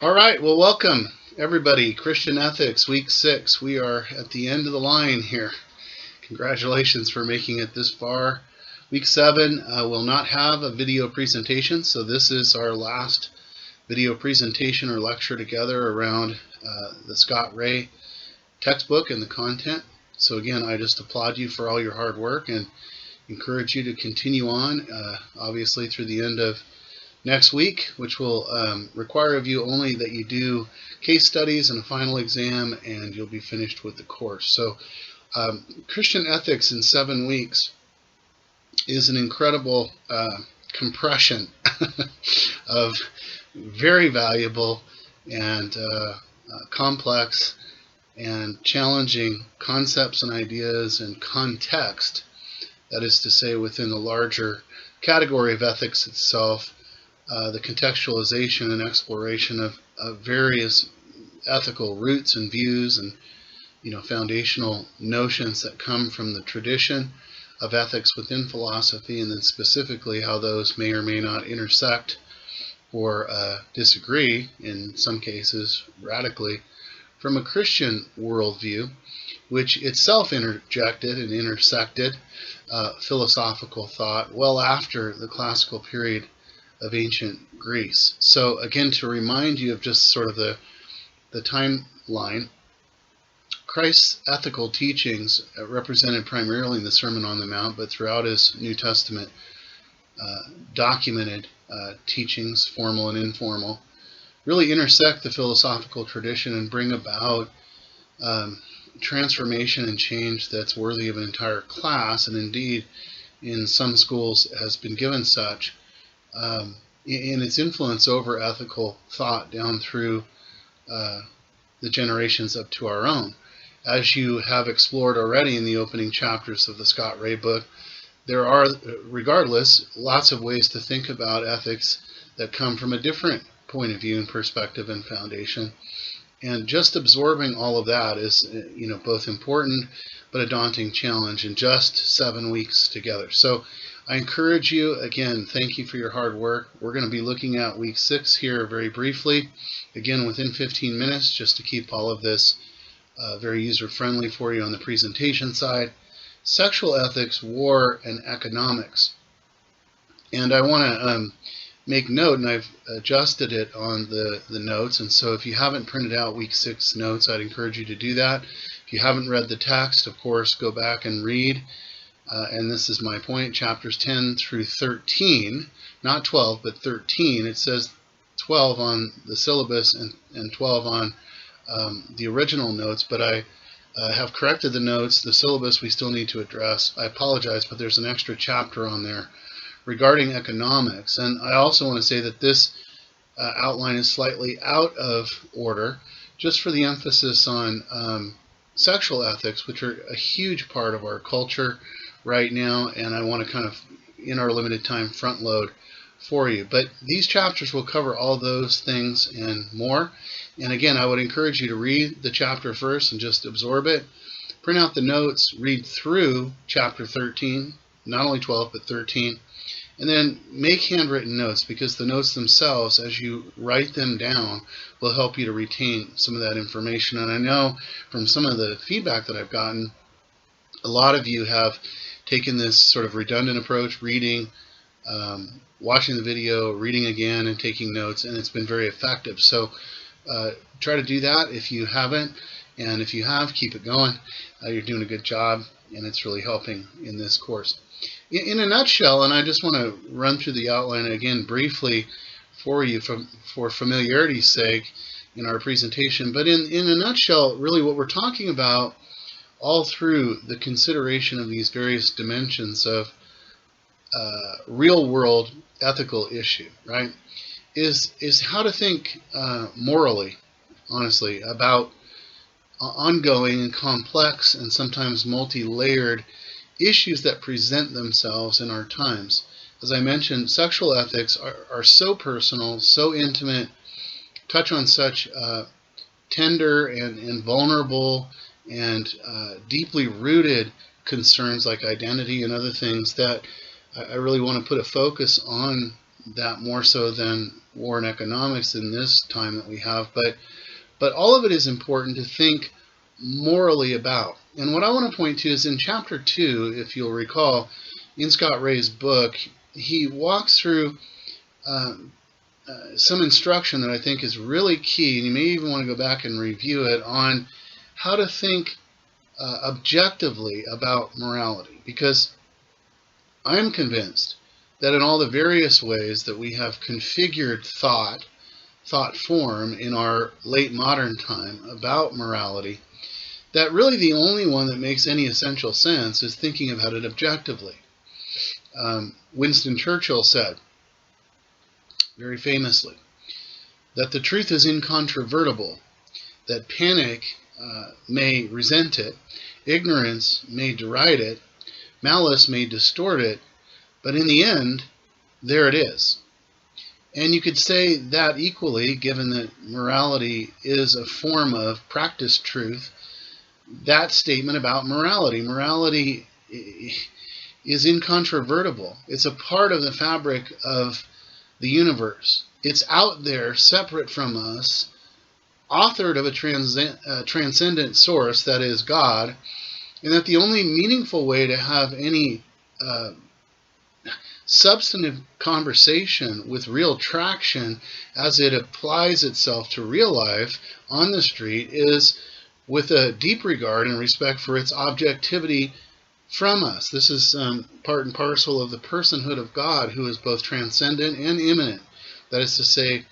All right, well, welcome everybody. Christian Ethics, Week 6. We are at the end of the line here. Congratulations for making it this far. Week 7 will not have a video presentation, so this is our last video presentation or lecture together around the Scott Rae textbook and the content. So again, I just applaud you for all your hard work and encourage you to continue on, obviously through the end of next week, which will require of you only that you do case studies and a final exam, and you'll be finished with the course. So Christian Ethics in 7 weeks is an incredible compression of very valuable and complex and challenging concepts and ideas and context, that is to say, within the larger category of ethics itself. The contextualization and exploration of various ethical roots and views and foundational notions that come from the tradition of ethics within philosophy, and then specifically how those may or may not intersect or disagree, in some cases radically, from a Christian worldview, which itself interjected and intersected philosophical thought well after the classical period of ancient Greece. So again, to remind you of just sort of the timeline, Christ's ethical teachings, represented primarily in the Sermon on the Mount, but throughout his New Testament documented teachings, formal and informal, really intersect the philosophical tradition and bring about transformation and change that's worthy of an entire class, and indeed in some schools has been given such, in its influence over ethical thought down through the generations up to our own. As you have explored already in the opening chapters of the Scott Rae book, there are, regardless, lots of ways to think about ethics that come from a different point of view and perspective and foundation. And just absorbing all of that is, both important but a daunting challenge in just 7 weeks together. So I encourage you, again, thank you for your hard work. We're going to be looking at week 6 here very briefly, again within 15 minutes, just to keep all of this very user-friendly for you on the presentation side. Sexual ethics, war, and economics. And I want to make note, and I've adjusted it on the notes, and so if you haven't printed out week 6 notes, I'd encourage you to do that. If you haven't read the text, of course, go back and read. And this is my point, chapters 10 through 13, not 12, but 13. It says 12 on the syllabus and 12 on the original notes, but I have corrected the notes. The syllabus we still need to address. I apologize, but there's an extra chapter on there regarding economics. And I also want to say that this outline is slightly out of order, just for the emphasis on sexual ethics, which are a huge part of our culture right now, and I want to kind of, in our limited time, front load for you. But these chapters will cover all those things and more. And again, I would encourage you to read the chapter first and just absorb it. Print out the notes, read through chapter 13, not only 12, but 13. And then make handwritten notes, because the notes themselves, as you write them down, will help you to retain some of that information. And I know from some of the feedback that I've gotten, a lot of you have taken this sort of redundant approach, reading, watching the video, reading again, and taking notes, and it's been very effective. So try to do that if you haven't, and if you have, keep it going. You're doing a good job, and it's really helping in this course. In a nutshell, and I just want to run through the outline again briefly for you for familiarity's sake in our presentation, but in a nutshell, really what we're talking about all through the consideration of these various dimensions of real-world ethical issue, right, is how to think morally, honestly, about ongoing and complex and sometimes multi-layered issues that present themselves in our times. As I mentioned, sexual ethics are so personal, so intimate, touch on such tender and vulnerable and deeply rooted concerns like identity and other things that I really want to put a focus on that more so than war and economics in this time that we have, but all of it is important to think morally about. And what I want to point to is in chapter 2, if you'll recall, in Scott Ray's book, he walks through some instruction that I think is really key, and you may even want to go back and review it, on how to think objectively about morality. Because I'm convinced that in all the various ways that we have configured thought form in our late modern time about morality, that really the only one that makes any essential sense is thinking about it objectively. Winston Churchill said, very famously, that the truth is incontrovertible, that panic may resent it, ignorance may deride it, malice may distort it, but in the end, there it is. And you could say that equally, given that morality is a form of practiced truth, that statement about morality. Morality is incontrovertible. It's a part of the fabric of the universe. It's out there, separate from us, authored of a transcendent source, that is God, and that the only meaningful way to have any substantive conversation with real traction as it applies itself to real life on the street is with a deep regard and respect for its objectivity from us. This is part and parcel of the personhood of God, who is both transcendent and immanent. That is to say,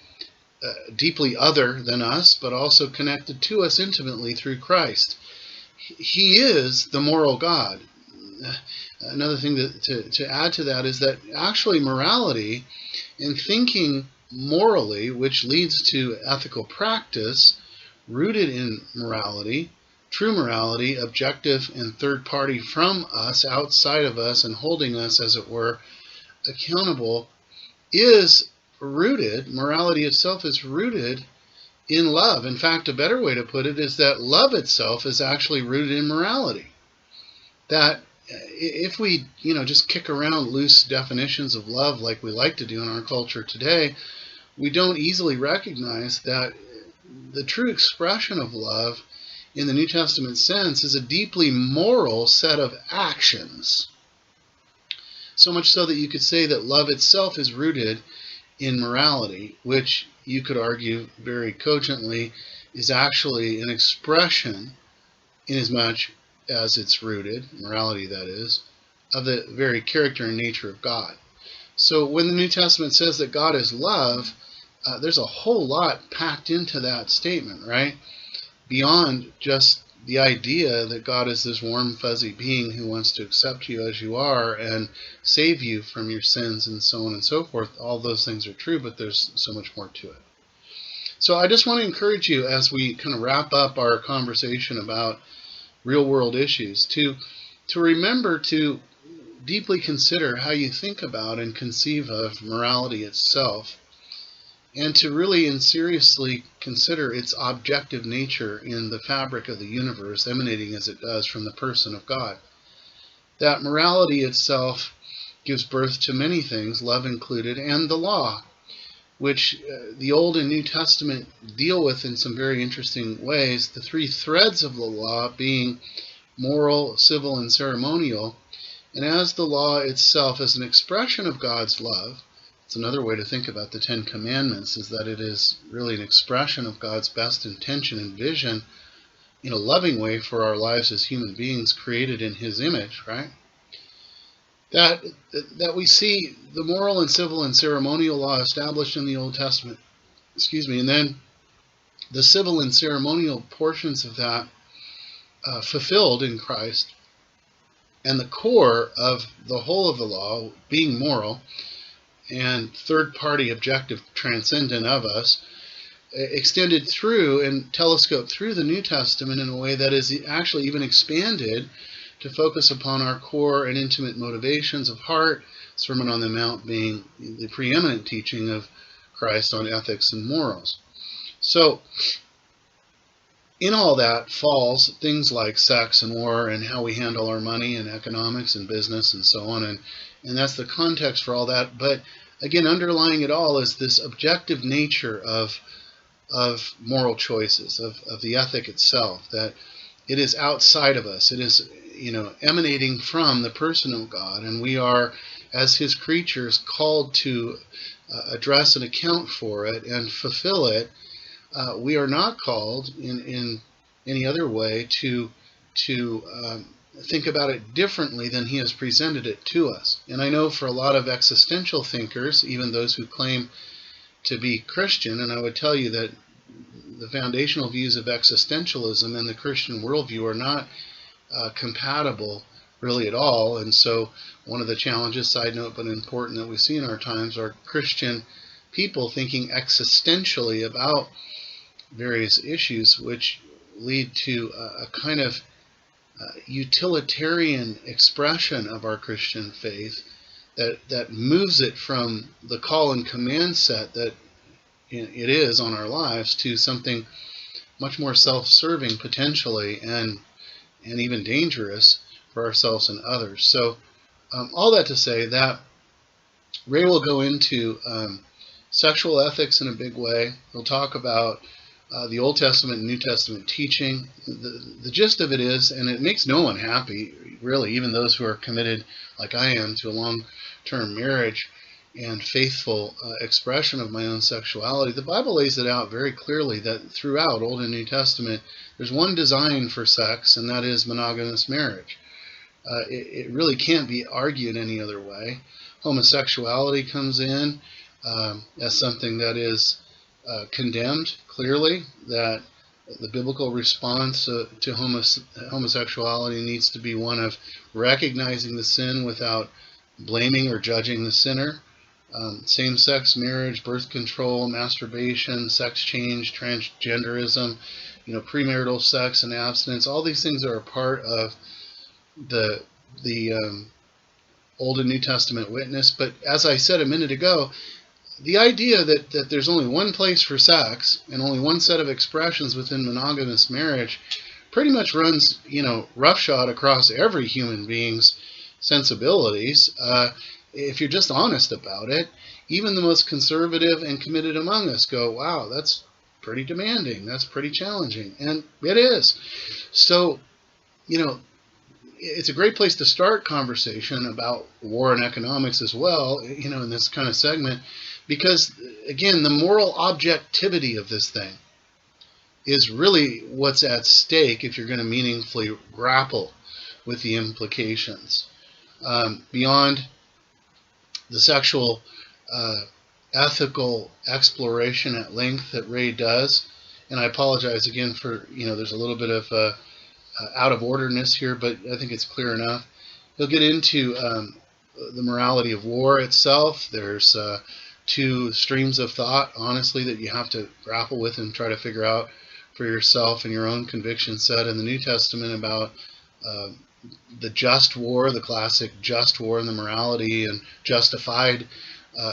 deeply other than us, but also connected to us intimately through Christ. He is the moral God. Another thing to add to that is that actually morality and thinking morally, which leads to ethical practice, rooted in morality, true morality, objective and third party from us, outside of us, and holding us, as it were, accountable, is rooted, morality itself is rooted in love. In fact, a better way to put it is that love itself is actually rooted in morality. That if we, just kick around loose definitions of love like we like to do in our culture today, we don't easily recognize that the true expression of love in the New Testament sense is a deeply moral set of actions. So much so that you could say that love itself is rooted in morality, which you could argue very cogently is actually an expression, inasmuch as it's rooted, morality that is, of the very character and nature of God. So when the New Testament says that God is love, there's a whole lot packed into that statement, right? Beyond just the idea that God is this warm, fuzzy being who wants to accept you as you are and save you from your sins and so on and so forth. All those things are true, but there's so much more to it. So I just want to encourage you, as we kind of wrap up our conversation about real-world issues, to remember to deeply consider how you think about and conceive of morality itself, and to really and seriously consider its objective nature in the fabric of the universe, emanating as it does from the person of God. That morality itself gives birth to many things, love included, and the law, which the Old and New Testament deal with in some very interesting ways. The three threads of the law being moral, civil, and ceremonial. And as the law itself is an expression of God's love, it's another way to think about the Ten Commandments, is that it is really an expression of God's best intention and vision in a loving way for our lives as human beings created in His image, right? That we see the moral and civil and ceremonial law established in the Old Testament, and then the civil and ceremonial portions of that fulfilled in Christ, and the core of the whole of the law being moral and third-party objective transcendent of us, extended through and telescoped through the New Testament in a way that is actually even expanded to focus upon our core and intimate motivations of heart, Sermon on the Mount being the preeminent teaching of Christ on ethics and morals. So, in all that falls things like sex and war and how we handle our money and economics and business and so on, and that's the context for all that. But again, underlying it all is this objective nature of moral choices, of the ethic itself, that it is outside of us. It is, emanating from the person of God, and we are, as His creatures, called to address and account for it and fulfill it. We are not called in any other way to think about it differently than He has presented it to us. And I know for a lot of existential thinkers, even those who claim to be Christian, and I would tell you that the foundational views of existentialism and the Christian worldview are not compatible really at all. And so one of the challenges, side note but important, that we see in our times are Christian people thinking existentially about various issues, which lead to a kind of utilitarian expression of our Christian faith that moves it from the call and command set that it is on our lives to something much more self-serving potentially, and even dangerous for ourselves and others. So all that to say that Ray will go into sexual ethics in a big way. He'll talk about the Old Testament and New Testament teaching. The gist of it is, and it makes no one happy, really, even those who are committed, like I am, to a long-term marriage and faithful expression of my own sexuality. The Bible lays it out very clearly that throughout Old and New Testament, there's one design for sex, and that is monogamous marriage. It really can't be argued any other way. Homosexuality comes in as something that is condemned clearly, that the biblical response to homosexuality needs to be one of recognizing the sin without blaming or judging the sinner. Same-sex marriage, birth control, masturbation, sex change, transgenderism, premarital sex and abstinence, all these things are a part of the Old and New Testament witness. But as I said a minute ago, the idea that there's only one place for sex and only one set of expressions within monogamous marriage pretty much runs, roughshod across every human being's sensibilities. If you're just honest about it, even the most conservative and committed among us go, wow, that's pretty demanding, that's pretty challenging. And it is. So, it's a great place to start conversation about war and economics as well, in this kind of segment, because, again, the moral objectivity of this thing is really what's at stake if you're going to meaningfully grapple with the implications. Beyond the sexual ethical exploration at length that Ray does, and I apologize again for, there's a little bit of out of orderness here, but I think it's clear enough. He'll get into the morality of war itself. There's two streams of thought, honestly, that you have to grapple with and try to figure out for yourself and your own conviction set in the New Testament about the just war, the classic just war, and the morality and justified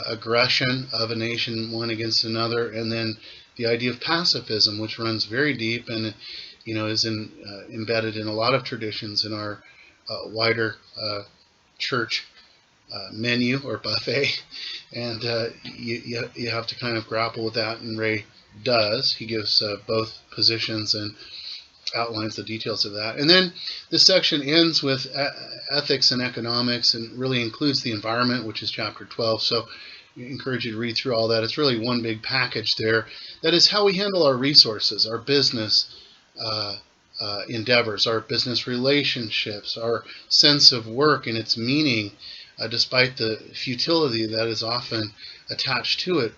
aggression of a nation one against another, and then the idea of pacifism, which runs very deep and is embedded in a lot of traditions in our wider church menu or buffet, and you have to kind of grapple with that, and Ray does. He gives both positions and outlines the details of that. And then this section ends with ethics and economics, and really includes the environment, which is chapter 12. So I encourage you to read through all that. It's really one big package there. That is how we handle our resources, our business endeavors, our business relationships, our sense of work and its meaning, despite the futility that is often attached to it,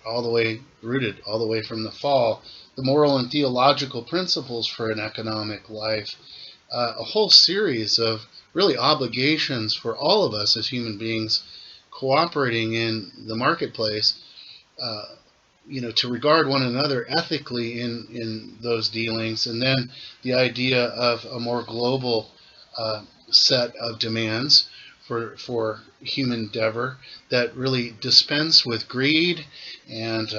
rooted all the way from the fall. The moral and theological principles for an economic life, a whole series of really obligations for all of us as human beings cooperating in the marketplace, to regard one another ethically in those dealings, and then the idea of a more global set of demands for human endeavor that really dispense with greed and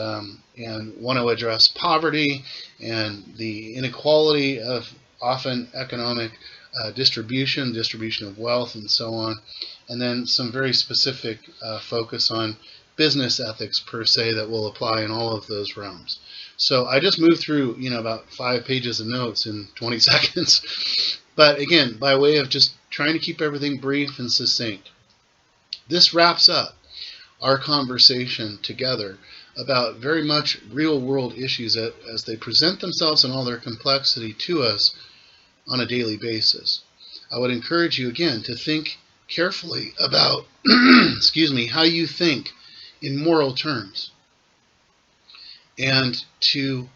want to address poverty and the inequality of often economic distribution of wealth and so on, and then some very specific focus on business ethics per se that will apply in all of those realms. So I just moved through, about 5 pages of notes in 20 seconds. But again, by way of just trying to keep everything brief and succinct, this wraps up our conversation together about very much real world issues as they present themselves in all their complexity to us on a daily basis. I would encourage you again to think carefully about excuse me, how you think in moral terms, and to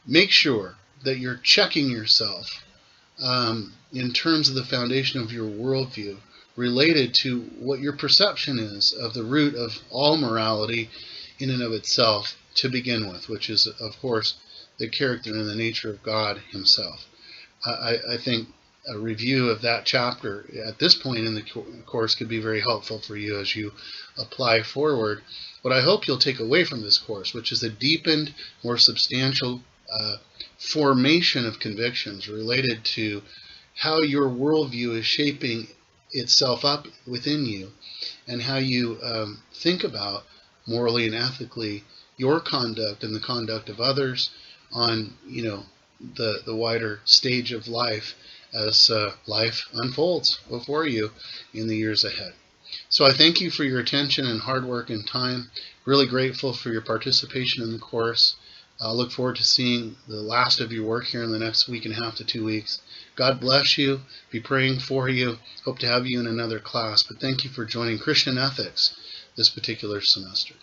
make sure that you're checking yourself in terms of the foundation of your worldview related to what your perception is of the root of all morality in and of itself to begin with, which is, of course, the character and the nature of God himself. I think a review of that chapter at this point in the course could be very helpful for you as you apply forward what I hope you'll take away from this course, which is a deepened, more substantial formation of convictions related to how your worldview is shaping itself up within you, and how you think about morally and ethically your conduct and the conduct of others on the wider stage of life as life unfolds before you in the years ahead. So I thank you for your attention and hard work and time. Really grateful for your participation in the course. I look forward to seeing the last of your work here in the next week and a half to 2 weeks. God bless you. Be praying for you. Hope to have you in another class. But thank you for joining Christian Ethics this particular semester.